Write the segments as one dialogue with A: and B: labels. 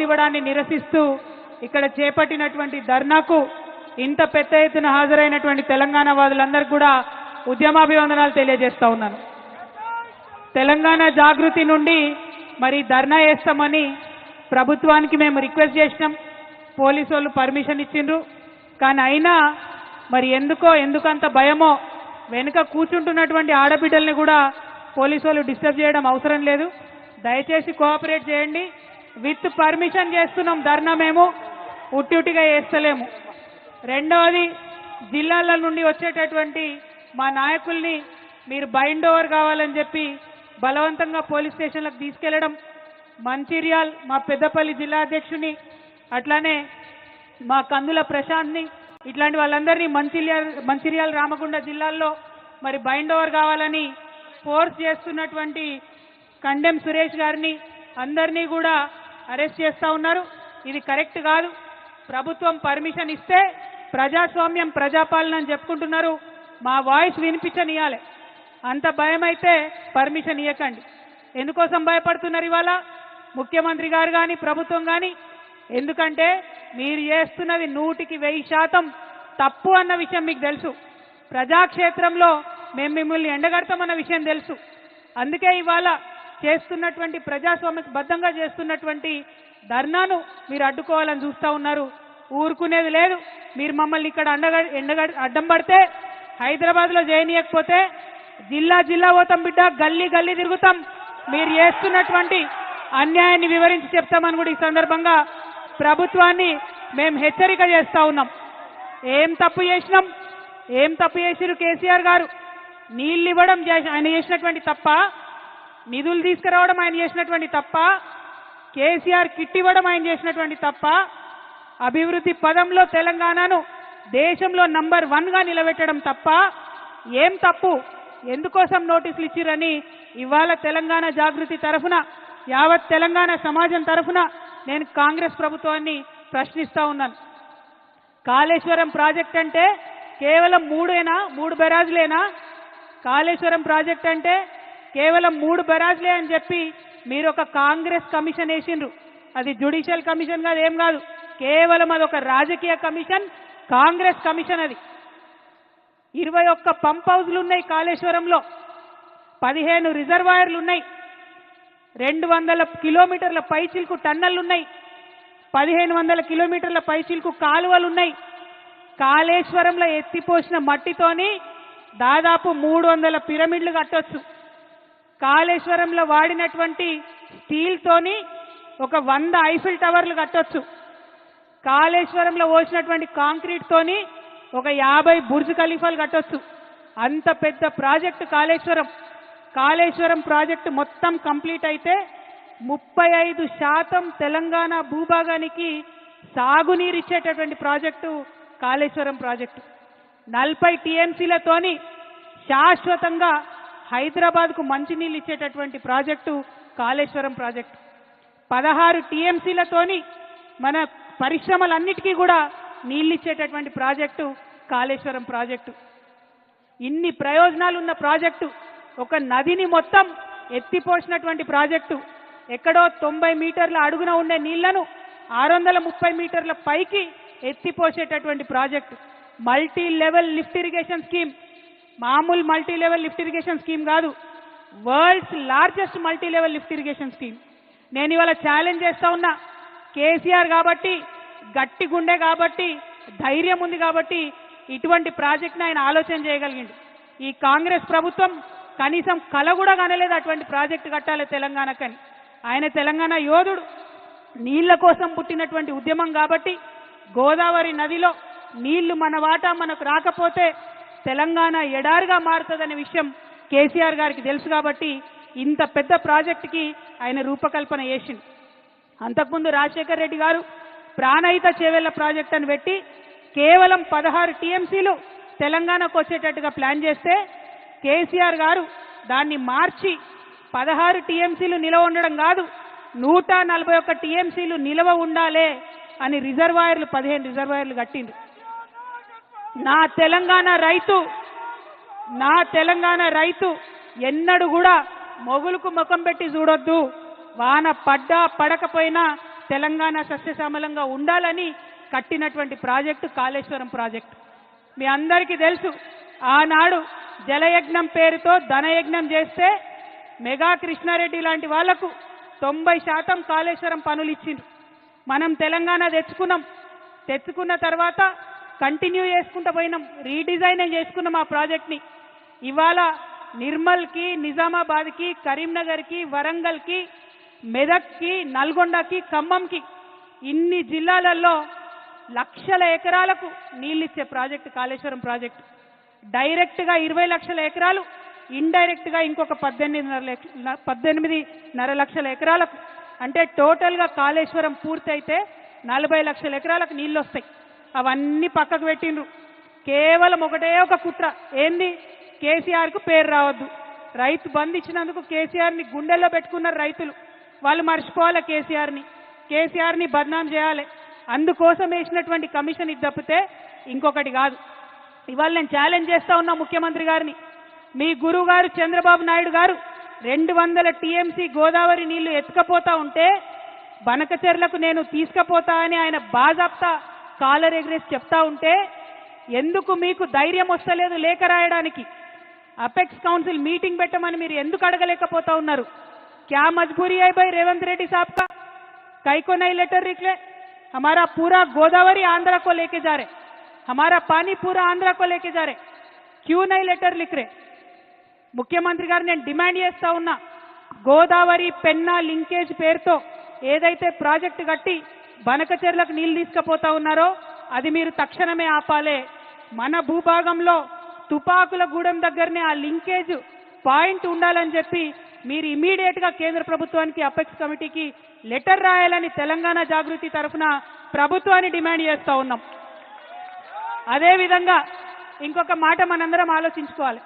A: నోటీసులు ఇవ్వడాన్ని నిరసిస్తూ ఇక్కడ చేపట్టినటువంటి ధర్నాకు ఇంత పెద్ద ఎత్తున హాజరైనటువంటి తెలంగాణ వాదులందరికీ కూడా ఉద్యమాభివందనాలు తెలియజేస్తా ఉన్నాను. తెలంగాణ జాగృతి నుండి మరి ధర్నా చేస్తామని ప్రభుత్వానికి మేము రిక్వెస్ట్ చేసినాం. పోలీసు వాళ్ళు పర్మిషన్ ఇచ్చిండ్రు. కానీ అయినా మరి ఎందుకంత భయమో వెనుక కూర్చుంటున్నటువంటి ఆడబిడ్డల్ని కూడా పోలీసు వాళ్ళు డిస్టర్బ్ చేయడం అవసరం లేదు. దయచేసి కోఆపరేట్ చేయండి. విత్ పర్మిషన్ చేస్తున్నాం ధర్నా, మేము ఉట్టిగా చేస్తలేము. రెండవది, జిల్లాల నుండి వచ్చేటటువంటి మా నాయకుల్ని మీరు బైండ్ ఓవర్ కావాలని చెప్పి బలవంతంగా పోలీస్ స్టేషన్లకు తీసుకెళ్లడం, మంచిర్యాల్ మా పెద్దపల్లి జిల్లా అధ్యక్షుని అట్లానే మా కందుల ప్రశాంత్ని ఇట్లాంటి వాళ్ళందరినీ మంచిర్యాల్ రామగుండ జిల్లాల్లో మరి బైండ్ ఓవర్ కావాలని ఫోర్స్ చేస్తున్నటువంటి కండెం సురేష్ గారిని అందరినీ కూడా అరెస్ట్ చేస్తూ ఉన్నారు. ఇది కరెక్ట్ కాదు. ప్రభుత్వం పర్మిషన్ ఇస్తే ప్రజాస్వామ్యం ప్రజాపాలన అని చెప్పుకుంటున్నారు. మా వాయిస్ వినిపించనియాలి. అంత భయం అయితే పర్మిషన్ ఇవ్వకండి. ఎందుకోసం భయపడుతున్నారు ఇవాళ ముఖ్యమంత్రి గారు కానీ ప్రభుత్వం కానీ? ఎందుకంటే మీరు చేస్తున్నది 100% తప్పు అన్న విషయం మీకు తెలుసు. ప్రజాక్షేత్రంలో మేము మిమ్మల్ని ఎండగడతామన్న విషయం తెలుసు. అందుకే ఇవాళ చేస్తున్నటువంటి ప్రజాస్వామ్యబద్ధంగా చేస్తున్నటువంటి ధర్నాను మీరు అడ్డుకోవాలని చూస్తూ ఉన్నారు. ఊరుకునేది లేదు. మీరు మమ్మల్ని ఇక్కడ అడ్డం పడితే హైదరాబాద్లో చేయనీయకపోతే జిల్లా పోతాం బిడ్డ, గల్లీ తిరుగుతాం. మీరు చేస్తున్నటువంటి అన్యాయాన్ని వివరించి చెప్తామని కూడా ఈ సందర్భంగా ప్రభుత్వాన్ని మేము హెచ్చరిక చేస్తూ ఉన్నాం. ఏం తప్పు చేసిరు కేసీఆర్ గారు? నీళ్ళు ఇవ్వడం ఆయన చేసినటువంటి తప్ప? నిధులు తీసుకురావడం ఆయన చేసినటువంటి తప్ప? కేసీఆర్ కిట్ ఇవ్వడం ఆయన చేసినటువంటి తప్ప? అభివృద్ధి పదంలో తెలంగాణను దేశంలో నంబర్ 1గా నిలబెట్టడం తప్ప? ఏం తప్పు? ఎందుకోసం నోటీసులు ఇచ్చిరని ఇవాళ తెలంగాణ జాగృతి తరఫున, యావత్ తెలంగాణ సమాజం తరఫున నేను కాంగ్రెస్ ప్రభుత్వాన్ని ప్రశ్నిస్తా ఉన్నాను. కాళేశ్వరం ప్రాజెక్ట్ అంటే కేవలం 3 బెరాజులేనా? కాళేశ్వరం ప్రాజెక్ట్ అంటే కేవలం 3 బెరాజులే అని చెప్పి మీరు ఒక కాంగ్రెస్ కమిషన్ వేసిండ్రు. అది జ్యుడిషియల్ కమిషన్ కాదు, ఏం కాదు. కేవలం అదొక రాజకీయ కమిషన్, కాంగ్రెస్ కమిషన్. అది 21 పంప్ హౌజ్లు ఉన్నాయి కాళేశ్వరంలో, 15 రిజర్వాయర్లు ఉన్నాయి, 200 కిలోమీటర్ల పైచిల్కు టన్నెళ్లున్నాయి, 1500 కిలోమీటర్ల పైచిల్కు కాలువలున్నాయి. కాళేశ్వరంలో ఎత్తిపోసిన మట్టితోని దాదాపు 300 పిరమిడ్లు కట్టొచ్చు. కాళేశ్వరంలో వాడినటువంటి స్టీల్తోని ఒక 100 ఐఫిల్ టవర్లు కట్టొచ్చు. కాళేశ్వరంలో పోసినటువంటి కాంక్రీట్ తోని ఒక 50 బుర్జ్ ఖలీఫాలు కట్టొచ్చు. అంత పెద్ద ప్రాజెక్టు కాళేశ్వరం ప్రాజెక్టు మొత్తం కంప్లీట్ అయితే 35% తెలంగాణ భూభాగానికి సాగునీరు ఇచ్చేటటువంటి ప్రాజెక్టు కాళేశ్వరం ప్రాజెక్టు. 40 టీఎంసీలతోని శాశ్వతంగా హైదరాబాద్కు మంచినీళ్ళు ఇచ్చేటటువంటి ప్రాజెక్టు కాళేశ్వరం ప్రాజెక్టు. 16 టీఎంసీలతోని మన పరిశ్రమలన్నిటికీ కూడా నీళ్ళు ఇచ్చేటటువంటి ప్రాజెక్టు కాళేశ్వరం ప్రాజెక్టు. ఇన్ని ప్రయోజనాలు ఉన్న ప్రాజెక్టు, ఒక నదిని మొత్తం ఎత్తిపోసినటువంటి ప్రాజెక్టు, ఎక్కడో 90 మీటర్ల అడుగున ఉండే నీళ్లను 630 మీటర్ల పైకి ఎత్తిపోసేటటువంటి project. Multi level lift irrigation scheme, మామూలు multi level lift irrigation scheme కాదు, world's largest multi level lift irrigation scheme. నేను ఇవాళ ఛాలెంజ్ చేస్తా ఉన్నా, కేసీఆర్ కాబట్టి, గట్టి గుండె కాబట్టి, ధైర్యం ఉంది కాబట్టి ఇటువంటి ప్రాజెక్ట్ని ఆయన ఆలోచన చేయగలిగింది. ఈ కాంగ్రెస్ ప్రభుత్వం కనీసం కల కూడా కనలేదు అటువంటి ప్రాజెక్టు కట్టాలి తెలంగాణకని. ఆయన తెలంగాణ యోధుడు, నీళ్ల కోసం పుట్టినటువంటి ఉద్యమం కాబట్టి గోదావరి నదిలో నీళ్లు మన వాటా మనకు రాకపోతే తెలంగాణ ఎడారిగా మారుతుందనే విషయం కేసీఆర్ గారికి తెలుసు కాబట్టి ఇంత పెద్ద ప్రాజెక్టుకి ఆయన రూపకల్పన చేసింది. అంతకుముందు రాజశేఖర్ రెడ్డి గారు ప్రాణహిత చేవెళ్ల ప్రాజెక్ట్ అని పెట్టి కేవలం 16 టీఎంసీలు తెలంగాణకు వచ్చేటట్టుగా ప్లాన్ చేస్తే కేసీఆర్ గారు దాన్ని మార్చి 16 టీఎంసీలు నిలవ ఉండడం కాదు, 141 టీఎంసీలు నిలవ ఉండాలి అని 15 రిజర్వాయర్లు కట్టిండ్రు. నా తెలంగాణ రైతు ఎన్నడూ కూడా మొగులకు ముఖం పెట్టి చూడొద్దు. వాన పడ్డా పడకపోయినా తెలంగాణ సస్యశ్యామలంగా ఉండాలని కట్టినటువంటి ప్రాజెక్టు కాళేశ్వరం ప్రాజెక్టు. మీ అందరికీ తెలుసు, ఆనాడు జలయజ్ఞం పేరుతో ధనయజ్ఞం చేస్తే మెగా కృష్ణారెడ్డి లాంటి వాళ్లకు 90% కాళేశ్వరం పనులు ఇచ్చిండ్రు. మనం తెలంగాణ తెచ్చుకున్న తర్వాత కంటిన్యూ చేసుకుంటూ పోయినాం, రీడిజైన్ చేసుకున్నాం ఆ ప్రాజెక్ట్ని. ఇవాళ నిర్మల్కి, నిజామాబాద్కి, కరీంనగర్కి, వరంగల్కి, మెదక్కి, నల్గొండకి, ఖమ్మంకి ఇన్ని జిల్లాలలో లక్షల ఎకరాలకు నీళ్ళిచ్చే ప్రాజెక్టు కాళేశ్వరం ప్రాజెక్టు. డైరెక్ట్గా 20 లక్షల ఎకరాలు, ఇండైరెక్ట్గా ఇంకొక 18.5 లక్షల ఎకరాలకు, అంటే టోటల్గా కాళేశ్వరం పూర్తయితే 40 లక్షల ఎకరాలకు నీళ్ళు వస్తాయి. అవన్నీ పక్కకు పెట్టిండ్రు. కేవలం ఒకటే ఒక కుట్ర, ఏంది? కేసీఆర్కు పేరు రావద్దు. రైతు బంధు ఇచ్చినందుకు కేసీఆర్ని గుండెల్లో పెట్టుకున్నారు రైతులు. వాళ్ళు మర్చిపోవాలి కేసీఆర్ని బద్నాం చేయాలి. అందుకోసం వేసినటువంటి కమిషన్ ఇది తప్పితే ఇంకొకటి కాదు. ఇవాళ నేను ఛాలెంజ్ చేస్తా ఉన్నా ముఖ్యమంత్రి గారిని. మీ గురువు గారు చంద్రబాబు నాయుడు గారు 200 టీఎంసీ గోదావరి నీళ్లు ఎత్తుకపోతా ఉంటే బనకచెర్లకు నేను తీసుకుపోతా అని ఆయన బాజాప్తా కాలర్ ఎగ్రేసి చెప్తా ఉంటే ఎందుకు మీకు ధైర్యం వస్తలేదు లేఖ రాయడానికి? అపెక్స్ కౌన్సిల్ మీటింగ్ పెట్టమని మీరు ఎందుకు అడగలేకపోతా ఉన్నారు? क्या मजबूरी है भाई रेवंत रेड्डी साहब का? कई को नहीं लेटर निकले? हमारा पूरा गोदावरी आंध्रा को लेके जा रहे, हमारा पानी पूरा आंध्रा को लेके जा रहे, क्यों नहीं लेटर लिख रहे? ముఖ్యమంత్రి గారు నేను డిమాండ్ చేస్తా ఉన్నా, గోదావరి పెన్నా లింకేజ్ పేరుతో ఏదైతే ప్రాజెక్టు కట్టి బనకచెర్లకు నీళ్లు తీసుకుపోతా ఉన్నారో అది మీరు తక్షణమే ఆపాలే. మన భూభాగంలో తుపాకులగూడెం దగ్గరనే ఆ లింకేజ్ పాయింట్ ఉండాలని చెప్పి మీరు ఇమీడియట్ గా కేంద్ర ప్రభుత్వానికి అపెక్స్ కమిటీకి లెటర్ రాయాలని తెలంగాణ జాగృతి తరఫున ప్రభుత్వాన్ని డిమాండ్ చేస్తా ఉన్నాం. అదే విధంగా ఇంకొక మాట మనందరం ఆలోచించుకోవాలి.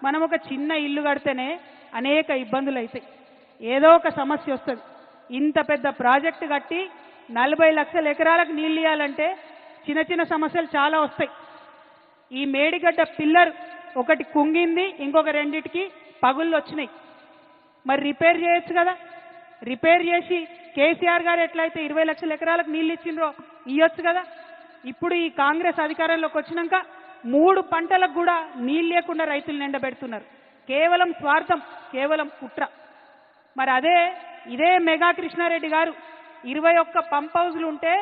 A: మనం ఒక చిన్న ఇల్లు కడితేనే అనేక ఇబ్బందులు అవుతాయి, ఏదో ఒక సమస్య వస్తుంది. ఇంత పెద్ద ప్రాజెక్టు కట్టి 40 లక్షల ఎకరాలకు నీళ్ళు ఇవ్వాలంటే చిన్న చిన్న సమస్యలు చాలా వస్తాయి. ఈ మేడిగడ్డ పిల్లర్ ఒకటి కుంగింది, ఇంకొక రెండిటికి పగుళ్ళు వచ్చినాయి. మరి రిపేర్ చేయొచ్చు కదా? రిపేర్ చేసి కేసీఆర్ గారు ఎట్లయితే 20 లక్షల ఎకరాలకు నీళ్ళు ఇచ్చిండ్రో ఇవ్వచ్చు కదా? ఇప్పుడు ఈ కాంగ్రెస్ అధికారంలోకి వచ్చినాక 3 పంటలకు కూడా నీళ్ళు లేకుండా రైతులు నిండబెడుతున్నారు. కేవలం స్వార్థం, కేవలం కుట్ర. మరి ఇదే మెగా కృష్ణారెడ్డి గారు 21 పంప్ హౌజులు ఉంటే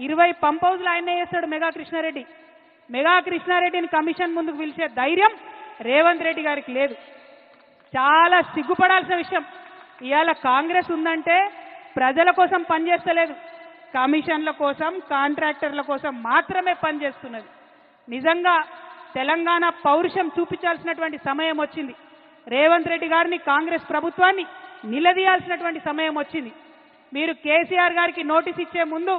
A: 20 పంప్ హౌజులు ఆయనే చేస్తాడు మెగా కృష్ణారెడ్డి. మెగా కృష్ణారెడ్డిని కమిషన్ ముందుకు పిలిచే ధైర్యం రేవంత్ రెడ్డి గారికి లేదు. చాలా సిగ్గుపడాల్సిన విషయం. ఇవాళ కాంగ్రెస్ ఉందంటే ప్రజల కోసం పనిచేస్తలేదు, కమిషన్ల కోసం, కాంట్రాక్టర్ల కోసం మాత్రమే పనిచేస్తున్నది. నిజంగా తెలంగాణ పౌరుషం చూపించాల్సినటువంటి సమయం వచ్చింది. రేవంత్ రెడ్డి గారిని, కాంగ్రెస్ ప్రభుత్వాన్ని నిలదీయాల్సినటువంటి సమయం వచ్చింది. మీరు కేసీఆర్ గారికి నోటీస్ ఇచ్చే ముందు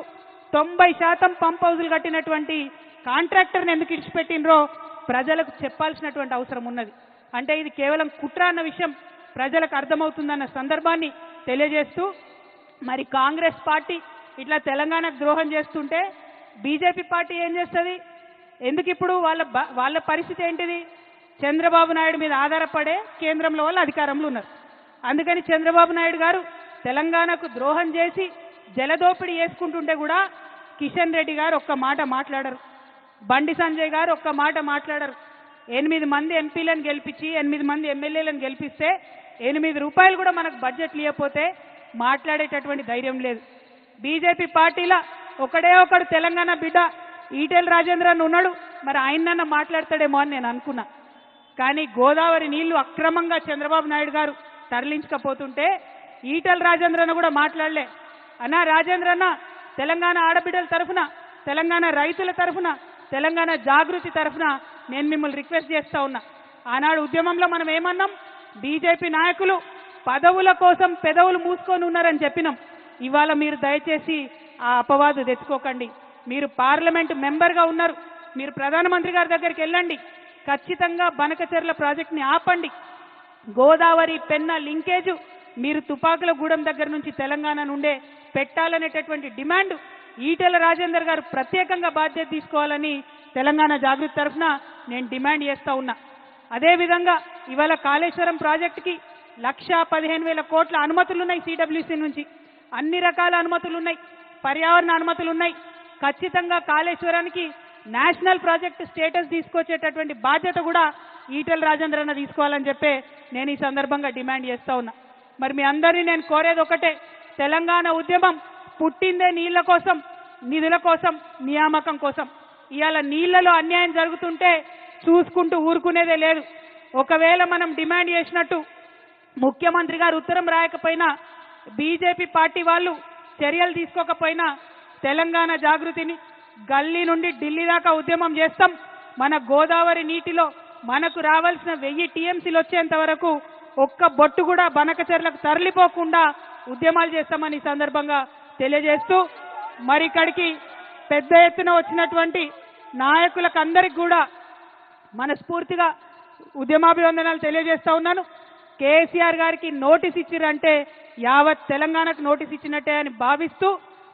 A: 90% పంప్ హౌజులు కట్టినటువంటి కాంట్రాక్టర్ని ఎందుకు ఇడిచిపెట్టినరో ప్రజలకు చెప్పాల్సినటువంటి అవసరం ఉన్నది. అంటే ఇది కేవలం కుట్ర అన్న విషయం ప్రజలకు అర్థమవుతుందన్న సందర్భాన్ని తెలియజేస్తూ, మరి కాంగ్రెస్ పార్టీ ఇట్లా తెలంగాణకు ద్రోహం చేస్తుంటే బీజేపీ పార్టీ ఏం చేస్తుంది? ఎందుకు ఇప్పుడు వాళ్ళ పరిస్థితి ఏంటిది? చంద్రబాబు నాయుడు మీద ఆధారపడే కేంద్రంలో వాళ్ళు అధికారంలో ఉన్నారు. అందుకని చంద్రబాబు నాయుడు గారు తెలంగాణకు ద్రోహం చేసి జలదోపిడీ చేసుకుంటుంటే కూడా కిషన్ రెడ్డి గారు ఒక్క మాట మాట్లాడరు, బండి సంజయ్ గారు ఒక్క మాట మాట్లాడరు. 8 మంది ఎంపీలను గెలిపించి 8 మంది ఎమ్మెల్యేలను గెలిపిస్తే 8 రూపాయలు కూడా మనకు బడ్జెట్ లేకపోతే మాట్లాడేటటువంటి ధైర్యం లేదు. బీజేపీ పార్టీలో ఒకడే ఒకడు తెలంగాణ బిడ్డ ఈటెల రాజేంద్రన్ ఉన్నాడు, మరి ఆయనన్న మాట్లాడతాడేమో అని నేను అనుకున్నా. కానీ గోదావరి నీళ్లు అక్రమంగా చంద్రబాబు నాయుడు గారు తరలించకపోతుంటే ఈటెల రాజేంద్రన్న కూడా మాట్లాడలే. అన్నా రాజేంద్రన్న, తెలంగాణ ఆడబిడ్డల తరఫున, తెలంగాణ రైతుల తరఫున, తెలంగాణ జాగృతి తరఫున నేను మిమ్మల్ని రిక్వెస్ట్ చేస్తా ఉన్నా. ఆనాడు ఉద్యమంలో మనం ఏమన్నాం? బీజేపీ నాయకులు పదవుల కోసం పెదవులు మూసుకొని ఉన్నారని చెప్పినాం. ఇవాళ మీరు దయచేసి ఆ అపవాదు తెచ్చుకోకండి. మీరు పార్లమెంటు మెంబర్గా ఉన్నారు, మీరు ప్రధానమంత్రి గారి దగ్గరికి వెళ్ళండి, ఖచ్చితంగా బనకచెర్ల ప్రాజెక్ట్ని ఆపండి. గోదావరి పెన్నా లింకేజ్ మీరు తుపాకులగూడెం దగ్గర నుంచి తెలంగాణ నుండే పెట్టాలనేటటువంటి డిమాండ్ ఈటెల రాజేందర్ గారు ప్రత్యేకంగా బాధ్యత తీసుకోవాలని తెలంగాణ జాగృతి తరఫున నేను డిమాండ్ చేస్తా ఉన్నా. అదేవిధంగా ఇవాళ కాళేశ్వరం ప్రాజెక్టుకి 1,15,000 కోట్ల అనుమతులు ఉన్నాయి. సిడబ్ల్యూసీ నుంచి అన్ని రకాల అనుమతులు ఉన్నాయి. పర్యావరణ అనుమతులు ఉన్నాయి. ఖచ్చితంగా కాళేశ్వరానికి నేషనల్ ప్రాజెక్ట్ స్టేటస్ తీసుకొచ్చేటటువంటి బాధ్యత కూడా ఈటెల రాజేందర్ అన్న తీసుకోవాలని చెప్పి నేను ఈ సందర్భంగా డిమాండ్ చేస్తా ఉన్నా. మరి మీ అందరినీ నేను కోరేది ఒకటే, తెలంగాణ ఉద్యమం పుట్టిందే నీళ్ల కోసం, నిధుల కోసం, నియామకం కోసం. ఇవాళ నీళ్లలో అన్యాయం జరుగుతుంటే చూసుకుంటూ ఊరుకునేదే లేదు. ఒకవేళ మనం డిమాండ్ చేసినట్టు ముఖ్యమంత్రి గారు ఉత్తరం రాయకపోయినా, బీజేపీ పార్టీ వాళ్ళు చర్యలు తీసుకోకపోయినా తెలంగాణ జాగృతిని గల్లీ నుండి ఢిల్లీ దాకా ఉద్యమం చేస్తాం. మన గోదావరి నీటిలో మనకు రావాల్సిన 1000 టీఎంసీలు వచ్చేంత వరకు ఒక్క బొట్టు కూడా బనకచెర్లకు తరలిపోకుండా ఉద్యమాలు చేస్తామని సందర్భంగా తెలియజేస్తూ, మరి ఇక్కడికి పెద్ద ఎత్తున వచ్చినటువంటి నాయకులకు అందరికి కూడా మనస్ఫూర్తిగా ఉద్యమాభివందనాలు తెలియజేస్తా ఉన్నాను. కేసీఆర్ గారికి నోటీస్ ఇచ్చిరంటే యావత్ తెలంగాణకు నోటీస్ ఇచ్చినట్టే అని భావిస్తూ,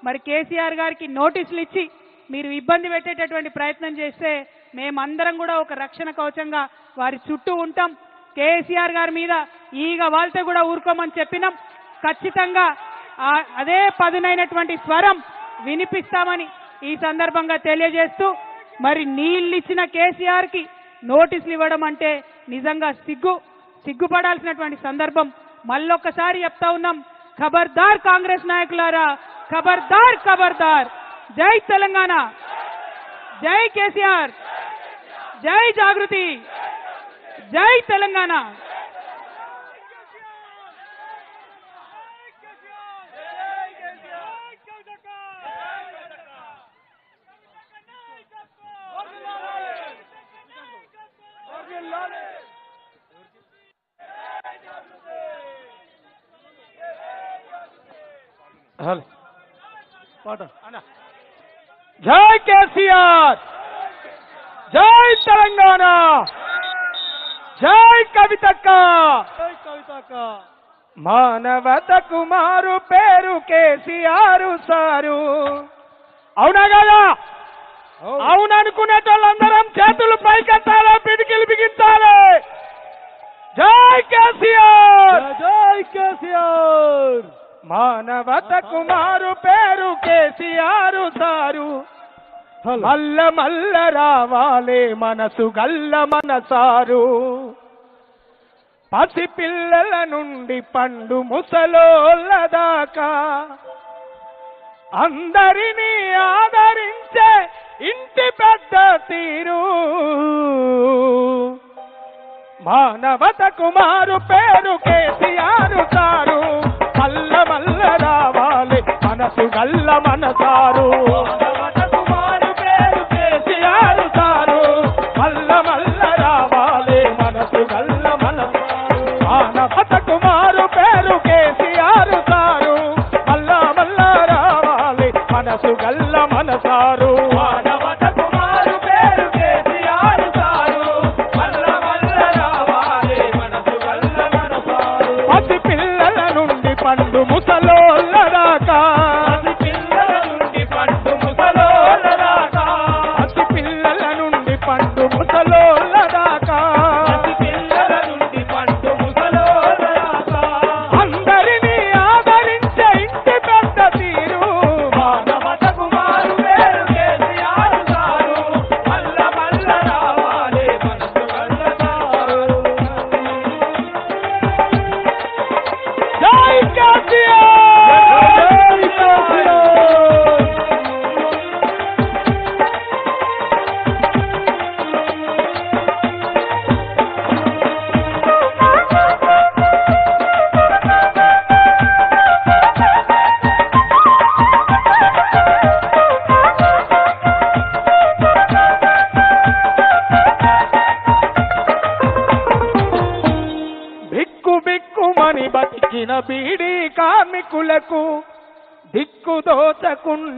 A: మరి కేసీఆర్ గారికి నోటీసులు ఇచ్చి మీరు ఇబ్బంది పెట్టేటటువంటి ప్రయత్నం చేస్తే మేమందరం కూడా ఒక రక్షణ కవచంగా వారి చుట్టూ ఉంటాం. కేసీఆర్ గారి మీద ఈగ వాళ్తే కూడా ఊరుకోమని చెప్పినాం. ఖచ్చితంగా అదే పదునైనటువంటి స్వరం వినిపిస్తామని ఈ సందర్భంగా తెలియజేస్తూ, మరి నీళ్ళు ఇచ్చిన కేసీఆర్కి నోటీసులు ఇవ్వడం అంటే నిజంగా సిగ్గుపడాల్సినటువంటి సందర్భం. మళ్ళొక్కసారి చెప్తా ఉన్నాం, ఖబర్దార్ కాంగ్రెస్ నాయకులారా, ఖబర్దార్ ఖబర్దార్. జై తెలంగాణ, జై కేసీఆర్, జై జాగృతి, జై తెలంగాణ.
B: జై కేసీఆర్, జై తెలంగాణ, జై కవితక్క. మానవతకు మారు పేరు కేసీఆర్ సారు. అవునా కదా? అవుననుకునేటోళ్ళందరం చేతులు పైకెత్తాలి, పిడికిలు బిగించాలి. జై కేసీఆర్, జై కేసీఆర్. మానవతకు మారు పేరు కేసీఆర్ సారు. మల్ల మల్ల రావాలే మనసు గల్ల మనసారు. పసిపిల్లల నుండి పండు ముసలోళ్ళ దాకా అందరినీ ఆదరించే ఇంటి పెద్ద తీరు. మానవతకు మారు పేరు కేసీఆర్ సారు. మల్ల మల్ల రావాలి మనసు గల్ల మనసారు. మానవతకు మారు పేరు కేసీఆర్ సారు. మల్ల మల్ల రావాలి మనసు గల్ల మనసారు. మానవతకు మారు పేరు కేసీఆర్ సారు. మల్ల మల్ల రావాలి మనసు గల్ల మనసారు. మానవతకు మారు పేరు కేసీఆర్ సారు. మల్ల మల్ల రావాలి మనసు గల్ల మనసారు. పసి పిల్లల నుండి పండు ముసలోళ్ళ దాకా, పసి పిల్లల నుండి పండు ముసలోళ్ళ దాకా, పసి పిల్లల నుండి పండు ముసలోళ్ళ దాకా, పసి పిల్లల నుండి పండు ముసలోళ్ళ దాకా అందరినీ ఆదరించే ఇంటి పెద్ద తీరు. మానవతకు మారు పేరు కేసీఆర్ సారు. మల్ల మల్ల రావాలి మనసు గల్ల సారు. జై కేసీఆర్, జై కేసీఆర్. బిక్కు బిక్కుమని బతికిన బీడీ కార్మికులకు దిక్కు దోచకుండా